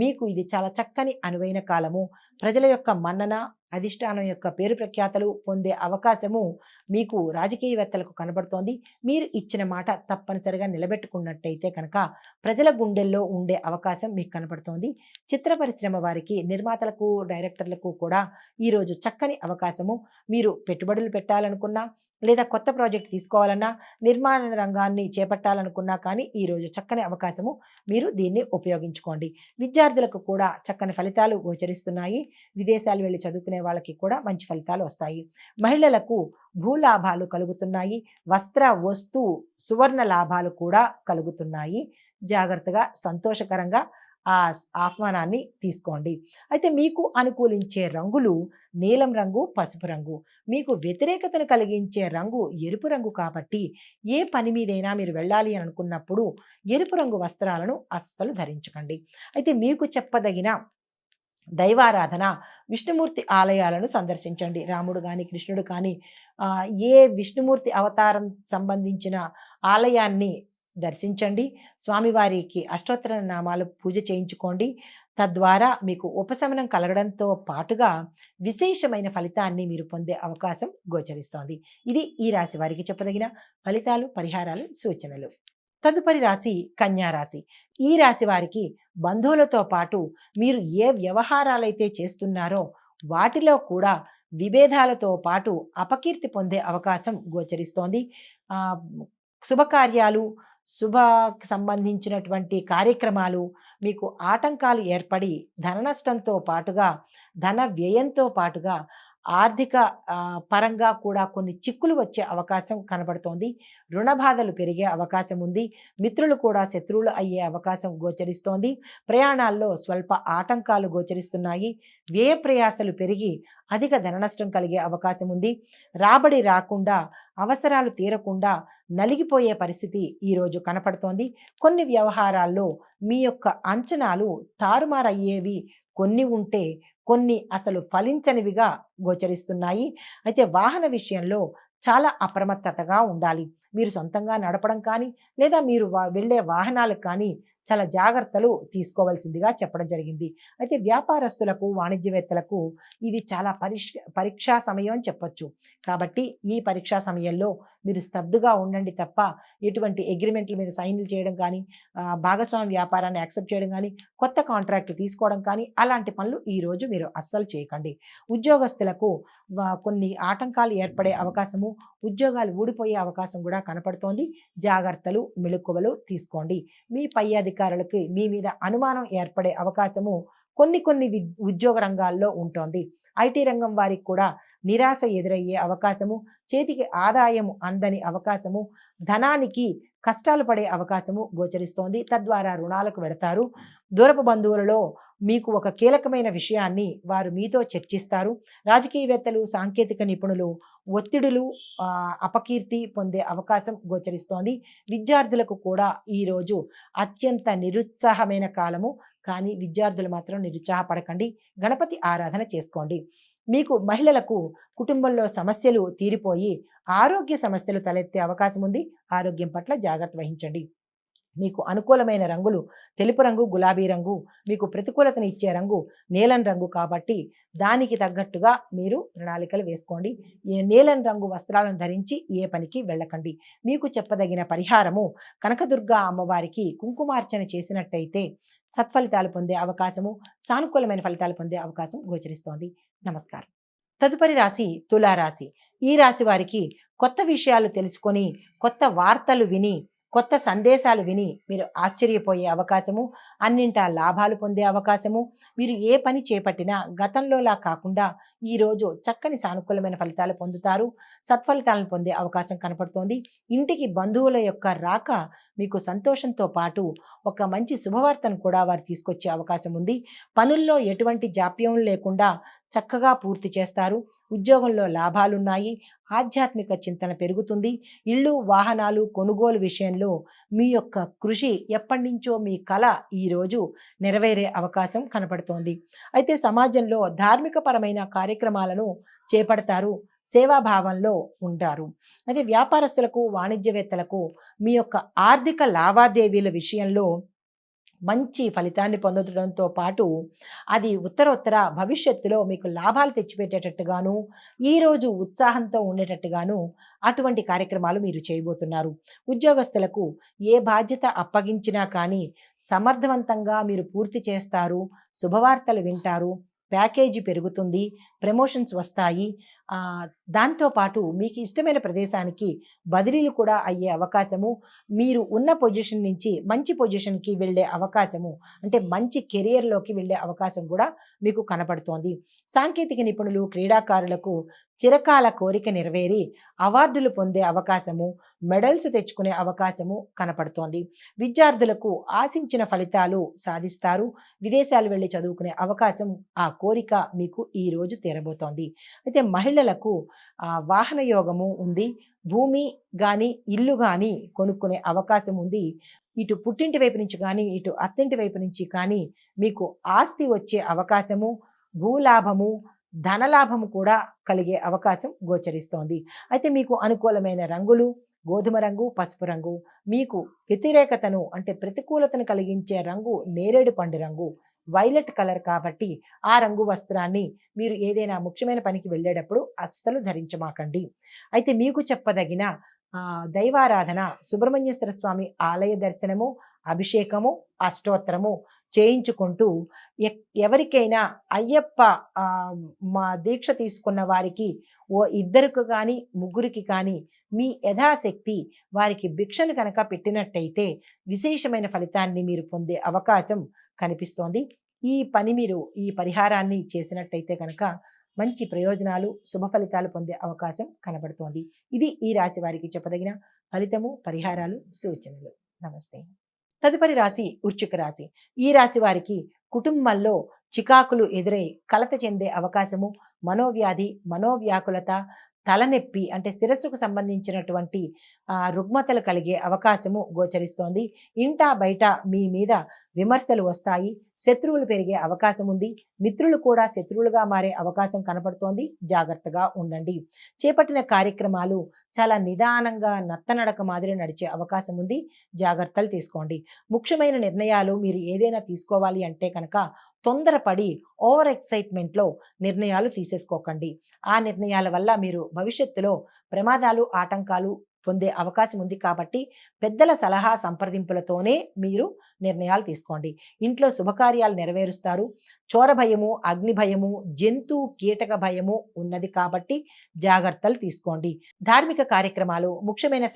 మీకు ఇది చాలా చక్కని అనువైన కాలము. ప్రజల యొక్క మన్నన, అధిష్టానం యొక్క పేరు ప్రఖ్యాతలు పొందే అవకాశము మీకు రాజకీయవేత్తలకు కనబడుతోంది. మీరు ఇచ్చిన మాట తప్పనిసరిగా నిలబెట్టుకున్నట్టయితే కనుక ప్రజల గుండెల్లో ఉండే అవకాశం మీకు కనపడుతోంది. చిత్ర పరిశ్రమ వారికి, నిర్మాతలకు, డైరెక్టర్లకు కూడా ఈరోజు చక్కని అవకాశము. మీరు పెట్టుబడులు పెట్టాలనుకున్నా, లేదా కొత్త ప్రాజెక్ట్ తీసుకోవాలన్నా, నిర్మాణ రంగాన్ని చేపట్టాలనుకున్నా కానీ ఈరోజు చక్కని అవకాశము. మీరు దీన్ని ఉపయోగించుకోండి. విద్యార్థులకు కూడా చక్కని ఫలితాలు గోచరిస్తున్నాయి. విదేశాలు వెళ్ళి చదువుకునే వాళ్ళకి కూడా మంచి ఫలితాలు వస్తాయి. మహిళలకు భూలాభాలు కలుగుతున్నాయి. వస్త్ర, వస్తు, సువర్ణ లాభాలు కూడా కలుగుతున్నాయి. జాగ్రత్తగా, సంతోషకరంగా ఆ ఆహ్వానాన్ని తీసుకోండి. అయితే మీకు అనుకూలించే రంగులు నీలం రంగు, పసుపు రంగు. మీకు వ్యతిరేకతను కలిగించే రంగు ఎరుపు రంగు కాబట్టి ఏ పని మీదైనా మీరు వెళ్ళాలి అని అనుకున్నప్పుడు ఎరుపు రంగు వస్త్రాలను అస్సలు ధరించకండి. అయితే మీకు చెప్పదగిన దైవారాధన విష్ణుమూర్తి ఆలయాలను సందర్శించండి. రాముడు కానీ, కృష్ణుడు కానీ ఏ విష్ణుమూర్తి అవతారం సంబంధించిన ఆలయాన్ని దర్శించండి. స్వామివారికి అష్టోత్తర నామాలు పూజ చేయించుకోండి. తద్వారా మీకు ఉపశమనం కలగడంతో పాటుగా విశేషమైన ఫలితాన్ని మీరు పొందే అవకాశం గోచరిస్తోంది. ఇది ఈ రాశి వారికి చెప్పదగిన ఫలితాలు, పరిహారాలు, సూచనలు. తదుపరి రాశి కన్యా రాశి. ఈ రాశి వారికి బంధువులతో పాటు మీరు ఏ వ్యవహారాలైతే చేస్తున్నారో వాటిలో కూడా విభేదాలతో పాటు అపకీర్తి పొందే అవకాశం గోచరిస్తోంది. ఆహ్, శుభకార్యాలు, శుభ సంబంధించినటువంటి కార్యక్రమాలు మీకు ఆటంకాలు ఏర్పడి ధన నష్టంతో పాటుగా, ధన వ్యయంతో పాటుగా ఆర్థిక పరంగా కూడా కొన్ని చిక్కులు వచ్చే అవకాశం కనబడుతోంది. రుణ బాధలు పెరిగే అవకాశం ఉంది. మిత్రులు కూడా శత్రువులు అయ్యే అవకాశం గోచరిస్తోంది. ప్రయాణాల్లో స్వల్ప ఆటంకాలు గోచరిస్తున్నాయి. వ్యయ ప్రయాసలు పెరిగి అధిక ధన నష్టం కలిగే అవకాశం ఉంది. రాబడి రాకుండా, అవసరాలు తీరకుండా నలిగిపోయే పరిస్థితి ఈరోజు కనపడుతోంది. కొన్ని వ్యవహారాల్లో మీ యొక్క అంచనాలు తారుమారయ్యేవి కొన్ని ఉంటే, కొన్ని అసలు ఫలించనివిగా గోచరిస్తున్నాయి. అయితే వాహన విషయంలో చాలా అప్రమత్తతగా ఉండాలి. మీరు సొంతంగా నడపడం కానీ, లేదా మీరు వెళ్ళే వాహనాలకు కానీ చాలా జాగ్రత్తలు తీసుకోవాల్సిందిగా చెప్పడం జరిగింది. అయితే వ్యాపారస్తులకు, వాణిజ్యవేత్తలకు ఇది చాలా పరీక్షా సమయం అని చెప్పొచ్చు. కాబట్టి ఈ పరీక్షా సమయంలో మీరు స్తబ్దుగా ఉండండి తప్ప, ఎటువంటి అగ్రిమెంట్ల మీద సైన్‌లు చేయడం కానీ, భాగస్వామ్య వ్యాపారాన్ని యాక్సెప్ట్ చేయడం గానీ, కొత్త కాంట్రాక్ట్‌లు తీసుకోవడం కానీ, అలాంటి పనులు ఈరోజు మీరు అస్సలు చేయకండి. ఉద్యోగస్తులకు కొన్ని ఆటంకాలు ఏర్పడే అవకాశము, ఉద్యోగాలు ఊడిపోయే అవకాశం కూడా కనపడుతోంది. జాగ్రత్తలు, మెళకువలు తీసుకోండి. మీ పై అధికారులకి మీ మీద అనుమానం ఏర్పడే అవకాశము కొన్ని కొన్ని ఉద్యోగ రంగాల్లో ఉంటోంది. ఐటీ రంగం వారికి కూడా నిరాశ ఎదురయ్యే అవకాశము, చేతికి ఆదాయం అందని అవకాశము, ధనానికి కష్టాలు పడే అవకాశము గోచరిస్తోంది. తద్వారా రుణాలకు వెడతారు. దూరపు బంధువులలో మీకు ఒక కీలకమైన విషయాన్ని వారు మీతో చర్చిస్తారు. రాజకీయవేత్తలు, సాంకేతిక నిపుణులు ఒత్తిడులు, అపకీర్తి పొందే అవకాశం గోచరిస్తోంది. విద్యార్థులకు కూడా ఈరోజు అత్యంత నిరుత్సాహమైన కాలము. కానీ విద్యార్థులు మాత్రం నిరుత్సాహపడకండి. గణపతి ఆరాధన చేసుకోండి. మీకు మహిళలకు కుటుంబంలో సమస్యలు తీరిపోయి ఆరోగ్య సమస్యలు తలెత్తే అవకాశం ఉంది. ఆరోగ్యం పట్ల జాగ్రత్త వహించండి. మీకు అనుకూలమైన రంగులు తెలుపు రంగు, గులాబీ రంగు. మీకు ప్రతికూలతను ఇచ్చే రంగు నీలం రంగు కాబట్టి దానికి తగ్గట్టుగా మీరు ప్రణాళికలు వేసుకోండి. నీలం రంగు వస్త్రాలను ధరించి ఏ పనికి వెళ్ళకండి. మీకు చెప్పదగిన పరిహారము, కనకదుర్గ అమ్మవారికి కుంకుమార్చన చేసినట్టయితే సత్ఫలితాలు పొందే అవకాశము, సానుకూలమైన ఫలితాలు పొందే అవకాశం గోచరిస్తోంది. నమస్కారం. తదుపరి రాశి తులారాశి. ఈ రాశి వారికి కొత్త విషయాలు తెలుసుకొని, కొత్త వార్తలు విని, కొత్త సందేశాలు విని మీరు ఆశ్చర్యపోయే అవకాశము, అన్నింటా లాభాలు పొందే అవకాశము, మీరు ఏ పని చేపట్టినా గతంలోలా కాకుండా ఈరోజు చక్కని సానుకూలమైన ఫలితాలు పొందుతారు. సత్ఫలితాలను పొందే అవకాశం కనపడుతోంది. ఇంటికి బంధువుల యొక్క రాక మీకు సంతోషంతో పాటు ఒక మంచి శుభవార్తను కూడా వారు తీసుకొచ్చే అవకాశం ఉంది. పనుల్లో ఎటువంటి జాప్యం లేకుండా చక్కగా పూర్తి చేస్తారు. ఉద్యోగంలో లాభాలున్నాయి. ఆధ్యాత్మిక చింతన పెరుగుతుంది. ఇళ్ళు, వాహనాలు కొనుగోలు విషయంలో మీ యొక్క కృషి, ఎప్పటినుంచో మీ కల ఈరోజు నెరవేరే అవకాశం కనపడుతోంది. అయితే సమాజంలో ధార్మికపరమైన కార్యక్రమాలను చేపడతారు. సేవాభావంలో ఉంటారు. అయితే వ్యాపారస్తులకు, వాణిజ్యవేత్తలకు మీ యొక్క ఆర్థిక లావాదేవీల విషయంలో మంచి ఫలితాన్ని పొందడంతో పాటు అది ఉత్తరోత్తర భవిష్యత్తులో మీకు లాభాలు తెచ్చిపెట్టేటట్టుగాను, ఈరోజు ఉత్సాహంతో ఉండేటట్టుగాను అటువంటి కార్యక్రమాలు మీరు చేయబోతున్నారు. ఉద్యోగస్తులకు ఏ బాధ్యత అప్పగించినా కానీ సమర్థవంతంగా మీరు పూర్తి చేస్తారు. శుభవార్తలు వింటారు. ప్యాకేజీ పెరుగుతుంది. ప్రమోషన్స్ వస్తాయి. దాంతోపాటు మీకు ఇష్టమైన ప్రదేశానికి బదిలీలు కూడా అయ్యే అవకాశము, మీరు ఉన్న పొజిషన్ నుంచి మంచి పొజిషన్‌కి వెళ్ళే అవకాశము, అంటే మంచి కెరియర్‌లోకి వెళ్ళే అవకాశం కూడా మీకు కనపడుతోంది. సాంకేతిక నిపుణులు, క్రీడాకారులకు చిరకాల కోరిక నెరవేరి అవార్డులు పొందే అవకాశము, మెడల్స్ తెచ్చుకునే అవకాశము కనపడుతోంది. విద్యార్థులకు ఆశించిన ఫలితాలు సాధిస్తారు. విదేశాలు వెళ్ళి చదువుకునే అవకాశం, ఆ కోరిక మీకు ఈరోజు తీరబోతోంది. అయితే మహిళలకు వాహన యోగము ఉంది. భూమి గాని, ఇల్లు గాని కొనుక్కునే అవకాశం ఉంది. ఇటు పుట్టింటి వైపు నుంచి కానీ, ఇటు అత్తింటి వైపు నుంచి కానీ మీకు ఆస్తి వచ్చే అవకాశము, భూలాభము, ధనలాభము కూడా కలిగే అవకాశం గోచరిస్తోంది. అయితే మీకు అనుకూలమైన రంగులు గోధుమ రంగు, పసుపు రంగు. మీకు వ్యతిరేకతను అంటే ప్రతికూలతను కలిగించే రంగు నేరేడు పండు రంగు, వైలెట్ కలర్ కాబట్టి ఆ రంగు వస్త్రాన్ని మీరు ఏదైనా ముఖ్యమైన పనికి వెళ్ళేటప్పుడు అస్సలు ధరించమాకండి. అయితే మీకు చెప్పదగిన దైవారాధన, సుబ్రహ్మణ్యేశ్వర స్వామి ఆలయ దర్శనము, అభిషేకము, అష్టోత్తరము చేయించుకుంటూ ఎవరికైనా అయ్యప్ప మా దీక్ష తీసుకున్న వారికి ఓ ఇద్దరికి కానీ, ముగ్గురికి కానీ మీ యథాశక్తి వారికి భిక్షను కనుక పెట్టినట్టయితే విశేషమైన ఫలితాన్ని మీరు పొందే అవకాశం కనిపిస్తోంది. ఈ పని మీరు ఈ పరిహారాన్ని చేసినట్టయితే కనుక మంచి ప్రయోజనాలు, శుభ ఫలితాలు పొందే అవకాశం కనబడుతోంది. ఇది ఈ రాశి వారికి చెప్పదగిన ఫలితము, పరిహారాలు, సూచనలు. నమస్తే. తదుపరి రాశి వృశ్చిక రాశి. ఈ రాశి వారికి కుటుంబంలో చికాకులు ఎదురై కలత చెందే అవకాశము, మనోవ్యాధి, మనోవ్యాకులత, తలనొప్పి అంటే శిరస్సుకు సంబంధించినటువంటి రుగ్మతలు కలిగే అవకాశము గోచరిస్తోంది. ఇంటా బయట మీ మీద విమర్శలు వస్తాయి. శత్రువులు పెరిగే అవకాశం ఉంది. మిత్రులు కూడా శత్రువులుగా మారే అవకాశం కనపడుతోంది. జాగ్రత్తగా ఉండండి. చేపట్టిన కార్యక్రమాలు చాలా నిదానంగా నత్తనడక మాదిరి నడిచే అవకాశం ఉంది. జాగ్రత్తలు తీసుకోండి. ముఖ్యమైన నిర్ణయాలు మీరు ఏదైనా తీసుకోవాలి అంటే కనుక తొందరపడి ఓవర్ ఎక్సైట్మెంట్లో నిర్ణయాలు తీసేసుకోకండి. ఆ నిర్ణయాల వల్ల మీరు భవిష్యత్తులో ప్రమాదాలు, ఆటంకాలు పొందే అవకాశం ఉంది కాబట్టి పెద్దల సలహా సంప్రదింపులతోనే మీరు నిర్ణయాలు తీసుకోండి. ఇంట్లో శుభకార్యాలు నెరవేరుస్తారు. చోర భయము, అగ్ని భయము, జంతు కీటక భయము ఉన్నది కాబట్టి జాగ్రత్తలు తీసుకోండి. ధార్మిక కార్యక్రమాలు, ముఖ్యమైన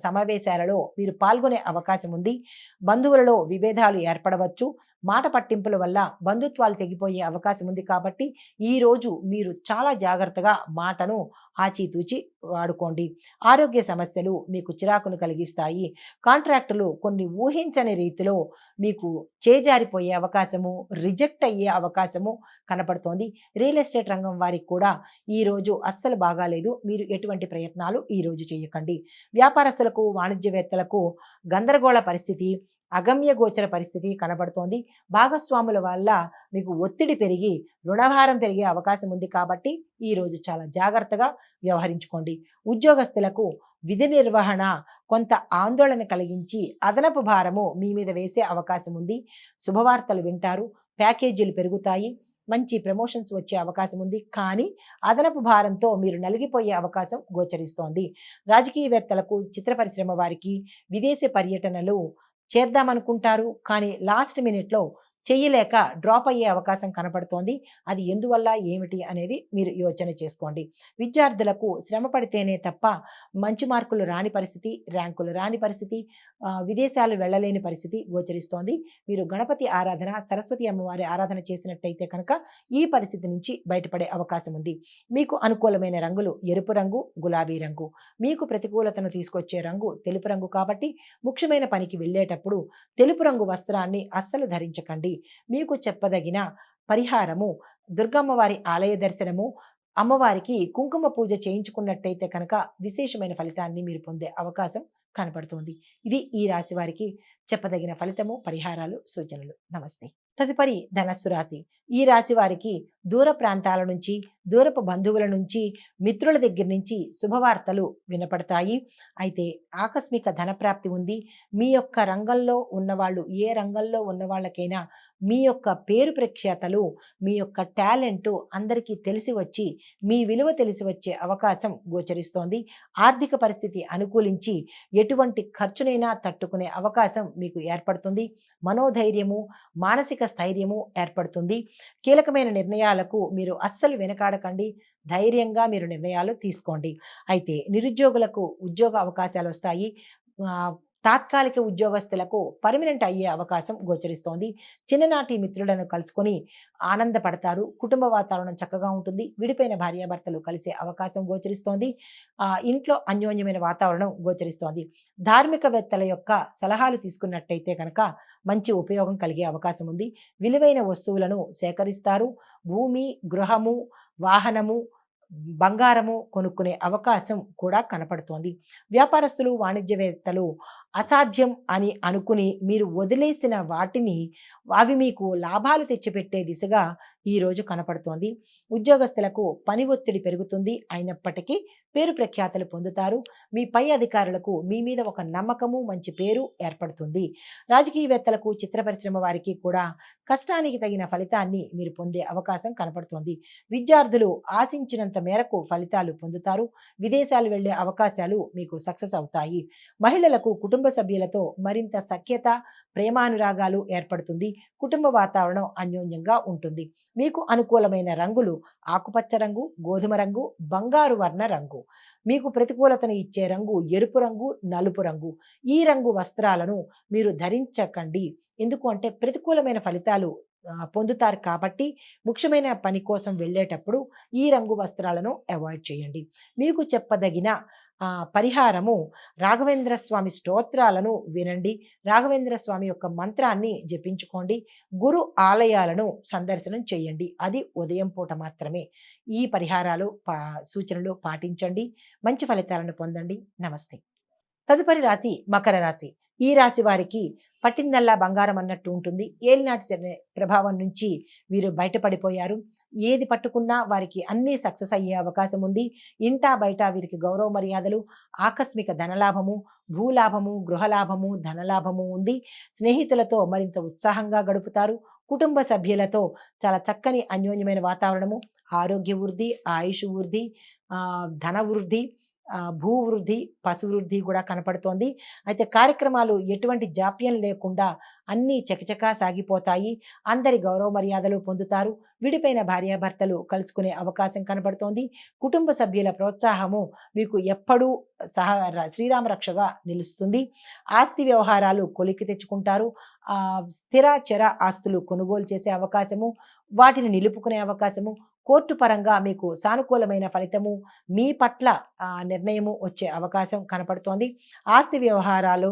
సమావేశాలలో మీరు పాల్గొనే అవకాశం ఉంది. బంధువులలో విభేదాలు ఏర్పడవచ్చు. మాట పట్టింపుల వల్ల బంధుత్వాలు తెగిపోయే అవకాశం ఉంది కాబట్టి ఈరోజు మీరు చాలా జాగ్రత్తగా మాటను ఆచితూచి వాడుకోండి. ఆరోగ్య సమస్యలు మీకు చిరాకును కలిగిస్తాయి. కాంట్రాక్టులు కొన్ని ఊహించని రీతిలో మీకు చేజారిపోయే అవకాశము, రిజెక్ట్ అయ్యే అవకాశము కనపడుతోంది. రియల్ ఎస్టేట్ రంగం వారికి కూడా ఈరోజు అస్సలు బాగాలేదు. మీరు ఎటువంటి ప్రయత్నాలు ఈరోజు చేయకండి. వ్యాపారస్తులకు, వాణిజ్యవేత్తలకు గందరగోళ పరిస్థితి, అగమ్య గోచర పరిస్థితి కనబడుతోంది. భాగస్వాముల వల్ల మీకు ఒత్తిడి పెరిగి రుణభారం పెరిగే అవకాశం ఉంది కాబట్టి ఈరోజు చాలా జాగ్రత్తగా వ్యవహరించుకోండి. ఉద్యోగస్తులకు విధి నిర్వహణ కొంత ఆందోళన కలిగించి అదనపు భారము మీ మీద వేసే అవకాశం ఉంది. శుభవార్తలు వింటారు. ప్యాకేజీలు పెరుగుతాయి. మంచి ప్రమోషన్స్ వచ్చే అవకాశం ఉంది. కానీ అదనపు భారంతో మీరు నలిగిపోయే అవకాశం గోచరిస్తోంది. రాజకీయవేత్తలకు, చిత్ర పరిశ్రమ వారికి విదేశీ పర్యటనలు చేద్దామనుకుంటారు. కానీ లాస్ట్ మినిట్లో చెయ్యలేక డ్రాప్ అయ్యే అవకాశం కనపడుతోంది. అది ఎందువల్ల ఏమిటి అనేది మీరు యోచన చేసుకోండి. విద్యార్థులకు శ్రమ పడితేనే తప్ప మంచి మార్కులు రాని పరిస్థితి, ర్యాంకులు రాని పరిస్థితి, విదేశాలు వెళ్ళలేని పరిస్థితి గోచరిస్తోంది. మీరు గణపతి ఆరాధన, సరస్వతి అమ్మవారి ఆరాధన చేసినట్టయితే కనుక ఈ పరిస్థితి నుంచి బయటపడే అవకాశం ఉంది. మీకు అనుకూలమైన రంగులు ఎరుపు రంగు, గులాబీ రంగు. మీకు ప్రతికూలతను తీసుకొచ్చే రంగు తెలుపు రంగు కాబట్టి ముఖ్యమైన పనికి వెళ్ళేటప్పుడు తెలుపు రంగు వస్త్రాన్ని అస్సలు ధరించకండి. మీకు చెప్పదగిన పరిహారము దుర్గమ్మవారి ఆలయ దర్శనము, అమ్మవారికి కుంకుమ పూజ చేయించుకున్నట్టయితే కనుక విశేషమైన ఫలితాన్ని మీరు పొందే అవకాశం కనపడుతుంది. ఇది ఈ రాశి వారికి చెప్పదగిన ఫలితము, పరిహారాలు, సూచనలు. నమస్తే. తదుపరి ధనస్సు రాశి. ఈ రాశి వారికి దూర ప్రాంతాల నుంచి, దూరపు బంధువుల నుంచి, మిత్రుల దగ్గర నుంచి శుభవార్తలు వినపడతాయి. అయితే ఆకస్మిక ధనప్రాప్తి ఉంది. మీ యొక్క రంగంలో ఉన్నవాళ్ళు, ఏ రంగంలో ఉన్న వాళ్ళకైనా మీ యొక్క పేరు ప్రఖ్యాతలు, మీ యొక్క టాలెంట్ అందరికీ తెలిసి వచ్చి మీ విలువ తెలిసి వచ్చే అవకాశం గోచరిస్తోంది. ఆర్థిక పరిస్థితి అనుకూలించి ఎటువంటి ఖర్చునైనా తట్టుకునే అవకాశం మీకు ఏర్పడుతుంది. మనోధైర్యము, మానసిక స్థైర్యము ఏర్పడుతుంది. కీలకమైన నిర్ణయాలకు మీరు అస్సలు వెనకాడకండి. ధైర్యంగా మీరు నిర్ణయాలు తీసుకోండి. అయితే నిరుద్యోగులకు ఉద్యోగ అవకాశాలు వస్తాయి. తాత్కాలిక ఉద్యోగస్తులకు పర్మనెంట్ అయ్యే అవకాశం గోచరిస్తోంది. చిన్ననాటి మిత్రులను కలుసుకొని ఆనందపడతారు. కుటుంబ వాతావరణం చక్కగా ఉంటుంది. విడిపోయిన భార్యాభర్తలు కలిసే అవకాశం గోచరిస్తోంది. ఇంట్లో అన్యోన్యమైన వాతావరణం గోచరిస్తోంది. ధార్మికవేత్తల యొక్క సలహాలు తీసుకున్నట్టయితే కనుక మంచి ఉపయోగం కలిగే అవకాశం ఉంది. విలువైన వస్తువులను సేకరిస్తారు. భూమి, గృహము, వాహనము, బంగారము కొనుక్కునే అవకాశం కూడా కనపడుతోంది. వ్యాపారస్తులు, వాణిజ్యవేత్తలు అసాధ్యం అని అనుకుని మీరు వదిలేసిన వాటిని అవి మీకు లాభాలు తెచ్చిపెట్టే దిశగా ఈరోజు కనపడుతోంది. ఉద్యోగస్తులకు పని ఒత్తిడి పెరుగుతుంది. అయినప్పటికీ పేరు ప్రఖ్యాతలు పొందుతారు. మీ పై అధికారులకు మీ మీద ఒక నమ్మకము, మంచి పేరు ఏర్పడుతుంది. రాజకీయవేత్తలకు, చిత్ర పరిశ్రమ వారికి కూడా కష్టానికి తగిన ఫలితాన్ని మీరు పొందే అవకాశం కనపడుతోంది. విద్యార్థులు ఆశించినంత మేరకు ఫలితాలు పొందుతారు. విదేశాలు వెళ్లే అవకాశాలు మీకు సక్సెస్ అవుతాయి. మహిళలకు కుటుంబ సభ్యులతో మరింత సఖ్యత, ప్రేమానురాగాలు ఏర్పడుతుంది. కుటుంబ వాతావరణం అన్యోన్యంగా ఉంటుంది. మీకు అనుకూలమైన రంగులు ఆకుపచ్చ రంగు, గోధుమ రంగు, బంగారు వర్ణ రంగు. మీకు ప్రతికూలతను ఇచ్చే రంగు ఎరుపు రంగు, నలుపు రంగు. ఈ రంగు వస్త్రాలను మీరు ధరించకండి. ఎందుకు అంటే ప్రతికూలమైన ఫలితాలు పొందుతారు కాబట్టి ముఖ్యమైన పని కోసం వెళ్ళేటప్పుడు ఈ రంగు వస్త్రాలను అవాయిడ్ చేయండి. మీకు చెప్పదగిన పరిహారము రాఘవేంద్ర స్వామి స్తోత్రాలను వినండి. రాఘవేంద్ర స్వామి యొక్క మంత్రాన్ని జపించుకోండి. గురు ఆలయాలను సందర్శనం చేయండి. అది ఉదయం పూట మాత్రమే. ఈ పరిహారాలు సూచనలు పాటించండి. మంచి ఫలితాలను పొందండి. నమస్తే. తదుపరి రాశి మకర రాశి. ఈ రాశి వారికి పట్టిందల్లా బంగారం అన్నట్టు ఉంటుంది. ఏలినాటి శని ప్రభావం నుంచి వీరు బయటపడిపోయారు. ఏది పట్టుకున్నా వారికి అన్నీ సక్సెస్ అయ్యే అవకాశం ఉంది. ఇంటా బయట వీరికి గౌరవ మర్యాదలు, ఆకస్మిక ధనలాభము, భూలాభము, గృహలాభము, ధనలాభము ఉంది. స్నేహితులతో మరింత ఉత్సాహంగా గడుపుతారు. కుటుంబ సభ్యులతో చాలా చక్కని అన్యోన్యమైన వాతావరణము, ఆరోగ్య వృద్ధి, ఆయుష్ వృద్ధి, ధన వృద్ధి, భూ వృద్ధి, పశు వృద్ధి కూడా కనపడుతోంది. అయితే కార్యక్రమాలు ఎటువంటి జాప్యం లేకుండా అన్నీ చకచకా సాగిపోతాయి. అందరి గౌరవ మర్యాదలు పొందుతారు. విడిపోయిన భార్యాభర్తలు కలుసుకునే అవకాశం కనపడుతోంది. కుటుంబ సభ్యుల ప్రోత్సాహము మీకు ఎప్పుడూ శ్రీరామ రక్షగా నిలుస్తుంది. ఆస్తి వ్యవహారాలు కొలిక్కి తెచ్చుకుంటారు. స్థిర చర ఆస్తులు కొనుగోలు చేసే అవకాశము, వాటిని నిలుపుకునే అవకాశము, కోర్టు పరంగా మీకు సానుకూలమైన ఫలితము, మీ పట్ల నిర్ణయము వచ్చే అవకాశం కనపడుతోంది. ఆస్తి వ్యవహారాలు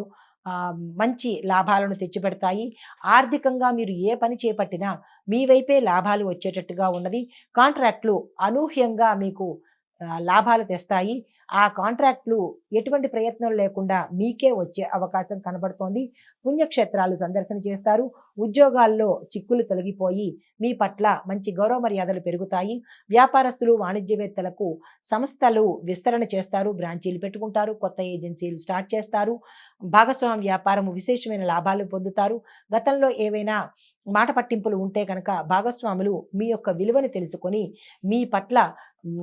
మంచి లాభాలను తెచ్చిపెడతాయి. ఆర్థికంగా మీరు ఏ పని చేపట్టినా మీ వైపే లాభాలు వచ్చేటట్టుగా ఉన్నది. కాంట్రాక్ట్లు అనూహ్యంగా మీకు లాభాలు తెస్తాయి. ఆ కాంట్రాక్ట్లు ఎటువంటి ప్రయత్నం లేకుండా మీకే వచ్చే అవకాశం కనబడుతోంది. పుణ్యక్షేత్రాలు సందర్శన చేస్తారు. ఉద్యోగాల్లో చిక్కులు తొలగిపోయి మీ పట్ల మంచి గౌరవ మర్యాదలు పెరుగుతాయి. వ్యాపారస్తులు, వాణిజ్యవేత్తలకు సంస్థలు విస్తరణ చేస్తారు. బ్రాంచీలు పెట్టుకుంటారు. కొత్త ఏజెన్సీలు స్టార్ట్ చేస్తారు. భాగస్వామ్య వ్యాపారము విశేషమైన లాభాలు పొందుతారు. గతంలో ఏవైనా మాట పట్టింపులు ఉంటే కనుక భాగస్వాములు మీ యొక్క విలువను తెలుసుకొని మీ పట్ల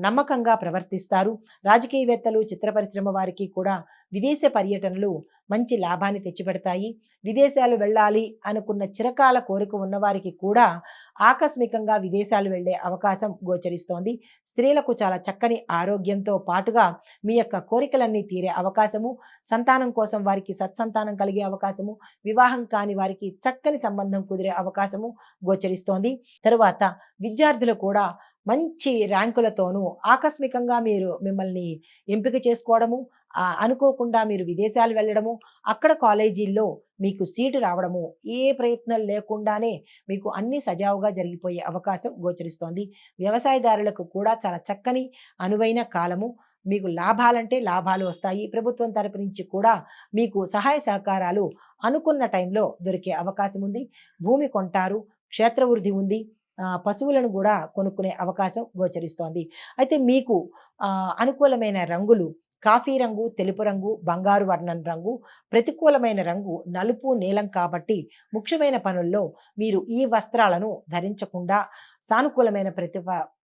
నమ్మకంగా ప్రవర్తిస్తారు. రాజకీయవేత్తలు, చిత్ర పరిశ్రమ వారికి కూడా విదేశ పర్యటనలు మంచి లాభాన్ని తెచ్చిపెడతాయి. విదేశాలు వెళ్ళాలి అనుకున్న చిరకాల కోరిక ఉన్నవారికి కూడా ఆకస్మికంగా విదేశాలు వెళ్ళే అవకాశం గోచరిస్తోంది. స్త్రీలకు చాలా చక్కని ఆరోగ్యంతో పాటుగా మీ యొక్క కోరికలన్నీ తీరే అవకాశము, సంతానం కోసం వారికి సత్సంతానం కలిగే అవకాశము, వివాహం కాని వారికి చక్కని సంబంధం కుదిరే అవకాశము గోచరిస్తోంది. తరువాత విద్యార్థులు కూడా మంచి ర్యాంకులతోనూ ఆకస్మికంగా మిమ్మల్ని ఎంపిక చేసుకోవడము, అనుకోకుండా మీరు విదేశాలు వెళ్ళడము, అక్కడ కాలేజీల్లో మీకు సీటు రావడము, ఏ ప్రయత్నం లేకుండానే మీకు అన్ని సజావుగా జరిగిపోయే అవకాశం గోచరిస్తోంది. వ్యవసాయదారులకు కూడా చాలా చక్కని అనువైన కాలము. మీకు లాభాలంటే లాభాలు వస్తాయి. ప్రభుత్వం తరపు నుంచి కూడా మీకు సహాయ సహకారాలు అనుకున్న టైంలో దొరికే అవకాశం ఉంది. భూమి కొంటారు. క్షేత్రవృద్ధి ఉంది. పశువులను కూడా కొనుక్కునే అవకాశం గోచరిస్తోంది. అయితే మీకు అనుకూలమైన రంగులు కాఫీ రంగు, తెలుపు రంగు, బంగారు వర్ణం రంగు, ప్రతికూలమైన రంగు నలుపు, నీలం కాబట్టి ముఖ్యమైన పనుల్లో మీరు ఈ వస్త్రాలను ధరించకుండా సానుకూలమైన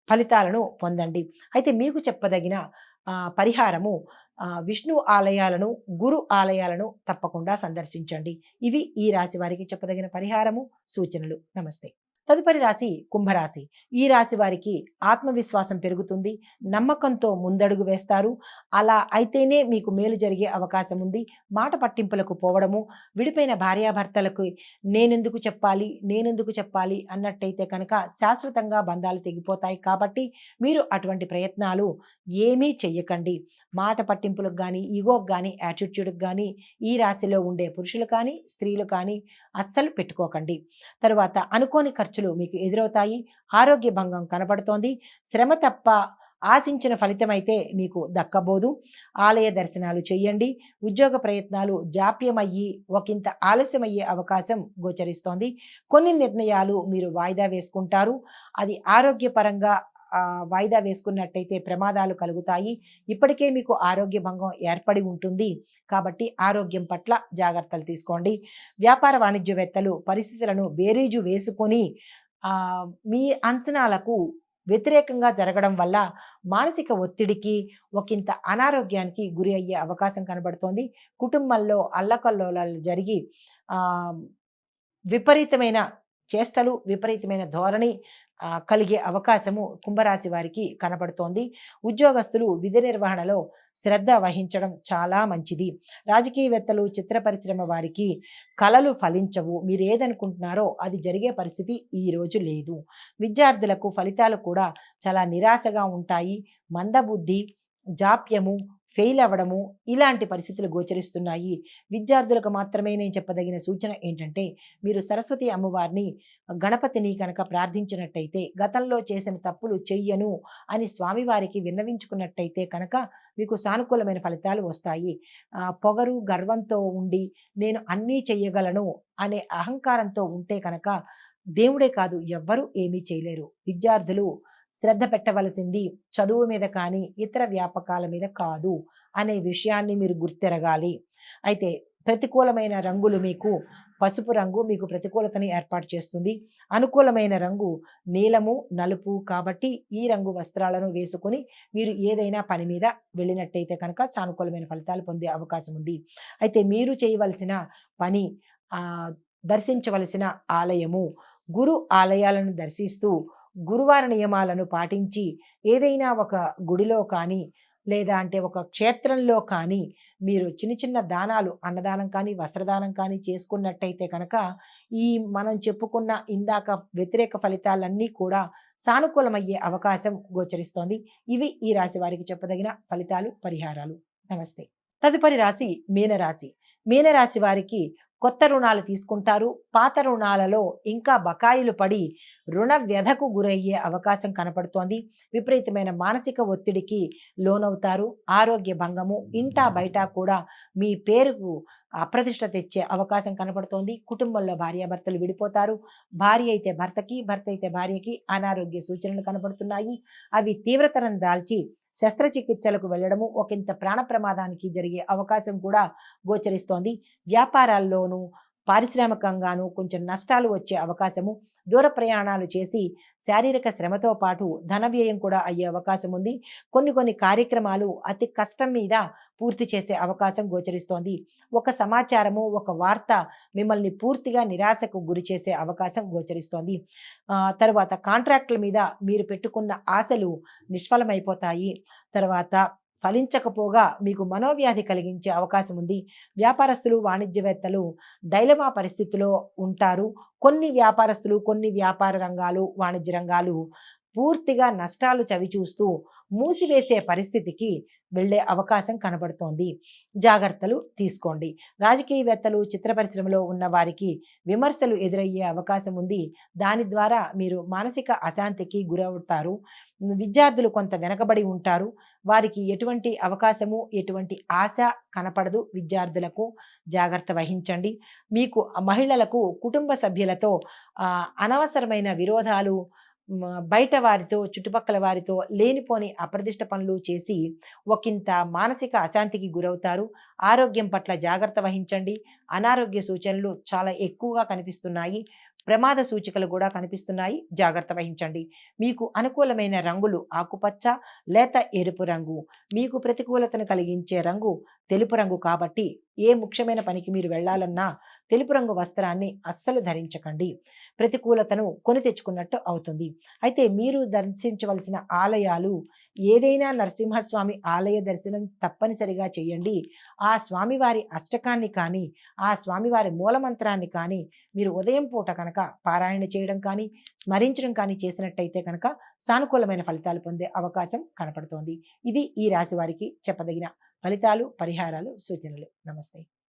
ఫలితాలను పొందండి. అయితే మీకు చెప్పదగిన పరిహారము విష్ణు ఆలయాలను, గురు ఆలయాలను తప్పకుండా సందర్శించండి. ఇవి ఈ రాశి వారికి చెప్పదగిన పరిహారము, సూచనలు. నమస్తే. తదుపరి రాశి కుంభరాశి. ఈ రాశి వారికి ఆత్మవిశ్వాసం పెరుగుతుంది. నమ్మకంతో ముందడుగు వేస్తారు. అలా అయితేనే మీకు మేలు జరిగే అవకాశం ఉంది. మాట పట్టింపులకు పోవడము, విడిపోయిన భార్యాభర్తలకు నేనెందుకు చెప్పాలి అన్నట్టయితే కనుక శాశ్వతంగా బంధాలు తెగిపోతాయి. కాబట్టి మీరు అటువంటి ప్రయత్నాలు ఏమీ చెయ్యకండి. మాట పట్టింపులకు కానీ, ఈగోకి కానీ, యాటిట్యూడ్కి కానీ ఈ రాశిలో ఉండే పురుషులు కానీ, స్త్రీలు కానీ అస్సలు పెట్టుకోకండి. తరువాత అనుకోని ఖర్చులు మీకు ఎదురవుతాయి. ఆరోగ్య భంగం కనబడుతోంది. శ్రమ తప్ప ఆశించిన ఫలితమైతే మీకు దక్కబోదు. ఆలయ దర్శనాలు చేయండి. ఉద్యోగ ప్రయత్నాలు జాప్యమయ్యి ఒకంత ఆలస్యమయ్యే అవకాశం గోచరిస్తోంది. కొన్ని నిర్ణయాలు మీరు వాయిదా వేసుకుంటారు. అది ఆరోగ్యపరంగా వాయిదా వేసుకున్నట్టయితే ప్రమాదాలు కలుగుతాయి. ఇప్పటికే మీకు ఆరోగ్య భంగం ఏర్పడి ఉంటుంది. కాబట్టి ఆరోగ్యం పట్ల జాగ్రత్తలు తీసుకోండి. వ్యాపార వాణిజ్యవేత్తలు పరిస్థితులను బేరీజు వేసుకొని మీ అంచనాలకు వ్యతిరేకంగా జరగడం వల్ల మానసిక ఒత్తిడికి ఒకంత అనారోగ్యానికి గురి అయ్యే అవకాశం కనబడుతోంది. కుటుంబంలో అల్లకల్లోలాలు జరిగి విపరీతమైన చేష్టలు, విపరీతమైన ధోరణి, కలిగే అవకాశము కుంభరాశి వారికి కనపడుతోంది. ఉద్యోగస్తులు విధి నిర్వహణలో శ్రద్ధ వహించడం చాలా మంచిది. రాజకీయవేత్తలు, చిత్ర పరిశ్రమ వారికి కలలు ఫలించవు. మీరు ఏదనుకుంటున్నారో అది జరిగే పరిస్థితి ఈరోజు లేదు. విద్యార్థులకు ఫలితాలు కూడా చాలా నిరాశగా ఉంటాయి. మందబుద్ధి, జాప్యము, ఫెయిల్ అవ్వడము ఇలాంటి పరిస్థితులు గోచరిస్తున్నాయి. విద్యార్థులకు మాత్రమే నేను చెప్పదగిన సూచన ఏంటంటే, మీరు సరస్వతి అమ్మవారిని, గణపతిని కనుక ప్రార్థించినట్టయితే, గతంలో చేసిన తప్పులు చెయ్యను అని స్వామివారికి విన్నవించుకున్నట్టయితే కనుక మీకు సానుకూలమైన ఫలితాలు వస్తాయి. పొగరు, గర్వంతో ఉండి నేను అన్నీ చెయ్యగలను అనే అహంకారంతో ఉంటే కనుక దేవుడే కాదు ఎవ్వరూ ఏమీ చేయలేరు. విద్యార్థులు శ్రద్ధ పెట్టవలసింది చదువు మీద కానీ ఇతర వ్యాపకాల మీద కాదు అనే విషయాన్ని మీరు గుర్తెరగాలి. అయితే ప్రతికూలమైన రంగులు మీకు పసుపు రంగు మీకు ప్రతికూలతని ఏర్పాటు చేస్తుంది. అనుకూలమైన రంగు నీలము, నలుపు కాబట్టి ఈ రంగు వస్త్రాలను వేసుకొని మీరు ఏదైనా పని మీద వెళ్ళినట్టయితే కనుక సానుకూలమైన ఫలితాలు పొందే అవకాశం ఉంది. అయితే మీరు చేయవలసిన పని దర్శించవలసిన ఆలయము, గురు ఆలయాలను దర్శిస్తూ గురువార నియమాలను పాటించి ఏదైనా ఒక గుడిలో కానీ లేదా అంటే ఒక క్షేత్రంలో కానీ మీరు చిన్న చిన్న దానాలు అన్నదానం కానీ వస్త్రదానం కానీ చేసుకున్నట్టయితే కనుక ఈ మనం చెప్పుకున్న ఇందాక వ్యతిరేక ఫలితాలన్నీ కూడా సానుకూలమయ్యే అవకాశం గోచరిస్తోంది. ఇవి ఈ రాశి వారికి చెప్పదగిన ఫలితాలు, పరిహారాలు. నమస్తే. తదుపరి రాశి మీనరాశి. మీనరాశి వారికి కొత్త రుణాలు తీసుకుంటారు. పాత రుణాలలో ఇంకా బకాయిలు పడి రుణ వ్యధకు గురయ్యే అవకాశం కనపడుతోంది. విపరీతమైన మానసిక ఒత్తిడికి లోనవుతారు. ఆరోగ్య భంగము, ఇంటా బయట కూడా మీ పేరుకు అప్రతిష్ట తెచ్చే అవకాశం కనపడుతోంది. కుటుంబంలో భార్యాభర్తలు విడిపోతారు. భార్య అయితే భర్తకి, భర్త అయితే భార్యకి అనారోగ్య సూచనలు కనపడుతున్నాయి. అవి తీవ్రతరం దాల్చి శస్త్రచికిత్సలకు వెళ్ళడము, ఒకంత ప్రాణ ప్రమాదానికి జరిగే అవకాశం కూడా గోచరిస్తోంది. వ్యాపారాల్లోనూ పారిశ్రామికంగాను కొంచెం నష్టాలు వచ్చే అవకాశము, దూర ప్రయాణాలు చేసి శారీరక శ్రమతో పాటు ధన వ్యయం కూడా అయ్యే అవకాశం ఉంది. కొన్ని కార్యక్రమాలు అతి కష్టం మీద పూర్తి చేసే అవకాశం గోచరిస్తోంది. ఒక సమాచారము, ఒక వార్త మిమ్మల్ని పూర్తిగా నిరాశకు గురి చేసే అవకాశం గోచరిస్తోంది. తర్వాత కాంట్రాక్టుల మీద మీరు పెట్టుకున్న ఆశలు నిష్ఫలమైపోతాయి. తర్వాత ఫలించకపోగా మీకు మనోవ్యాధి కలిగించే అవకాశం ఉంది. వ్యాపారస్తులు, వాణిజ్యవేత్తలు డైలమా పరిస్థితిలో ఉంటారు. కొన్ని వ్యాపారస్తులు, కొన్ని వ్యాపార రంగాలు, వాణిజ్య రంగాలు పూర్తిగా నష్టాలు చవిచూస్తూ మూసివేసే పరిస్థితికి వెళ్ళే అవకాశం కనబడుతోంది. జాగ్రత్తలు తీసుకోండి. రాజకీయవేత్తలు, చిత్ర పరిశ్రమలో ఉన్న వారికి విమర్శలు ఎదురయ్యే అవకాశం ఉంది. దాని ద్వారా మీరు మానసిక అశాంతికి గురవుతారు. విద్యార్థులు కొంత వెనకబడి ఉంటారు. వారికి ఎటువంటి అవకాశము, ఎటువంటి ఆశ కనపడదు. విద్యార్థులకు జాగ్రత్త వహించండి. మీకు మహిళలకు కుటుంబ సభ్యులతో అనవసరమైన విరోధాలు, బయట వారితో, చుట్టుపక్కల వారితో లేనిపోని అప్రదిష్ట పనులు చేసి ఒకంత మానసిక అశాంతికి గురవుతారు. ఆరోగ్యం పట్ల జాగ్రత్త వహించండి. అనారోగ్య సూచనలు చాలా ఎక్కువగా కనిపిస్తున్నాయి. ప్రమాద సూచికలు కూడా కనిపిస్తున్నాయి. జాగ్రత్త వహించండి. మీకు అనుకూలమైన రంగులు ఆకుపచ్చ, లేత ఎరుపు రంగు. మీకు ప్రతికూలతను కలిగించే రంగు తెలుపు రంగు కాబట్టి ఏ ముఖ్యమైన పనికి మీరు వెళ్ళాలన్నా తెలుపు రంగు వస్త్రాన్ని అస్సలు ధరించకండి. ప్రతికూలతను కొని తెచ్చుకున్నట్టు అవుతుంది. అయితే మీరు దర్శించవలసిన ఆలయాలు, ఏదైనా నరసింహస్వామి ఆలయ దర్శనం తప్పనిసరిగా చేయండి. ఆ స్వామివారి అష్టకాన్ని కానీ, ఆ స్వామివారి మూలమంత్రాన్ని కానీ మీరు ఉదయం పూట కనుక పారాయణ చేయడం కానీ, స్మరించడం కానీ చేసినట్టయితే కనుక సానుకూలమైన ఫలితాలు పొందే అవకాశం కనపడుతోంది. ఇది ఈ రాశి వారికి చెప్పదగిన ఫలితాలు, పరిహారాలు, సూచనలు. నమస్తే.